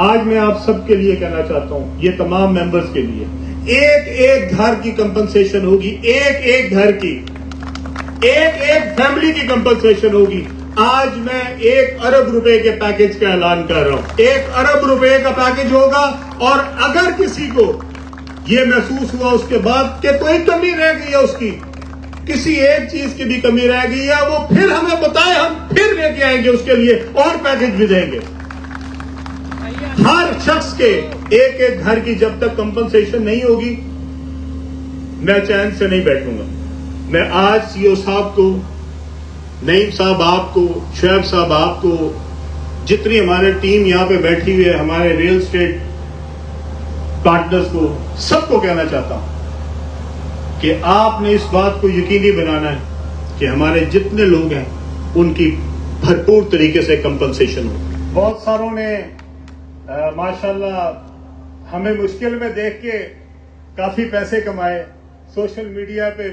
आज मैं आप सबके लिए कहना चाहता हूं, ये तमाम मेंबर्स के लिए, एक एक घर की कंपनसेशन होगी, एक एक घर की, एक एक फैमिली की कंपनसेशन होगी। आज मैं 1 अरब रुपए के पैकेज का ऐलान कर रहा हूं। 1 अरब रुपए का पैकेज होगा, और अगर किसी को यह महसूस हुआ उसके बाद कि कोई कमी रह गई है, उसकी किसी एक चीज की भी कमी रह गई है, वो फिर हमें बताए, हम फिर लेके आएंगे उसके लिए और पैकेज भी देंगे। हर शख्स के एक एक घर की जब तक कंपनसेशन नहीं होगी, मैं चैन से नहीं बैठूंगा। मैं आज सीओ साहब को, नईम साहब आपको, शुएब साहब आपको, जितनी हमारे टीम यहां पे बैठी हुई है, हमारे रियल एस्टेट पार्टनर्स को, सबको कहना चाहता हूं कि आपने इस बात को यकीनी बनाना है कि हमारे जितने लोग हैं उनकी भरपूर तरीके से कंपनसेशन हो। बहुत सारों ने माशाल्लाह हमें मुश्किल में देख के काफी पैसे कमाए, सोशल मीडिया पे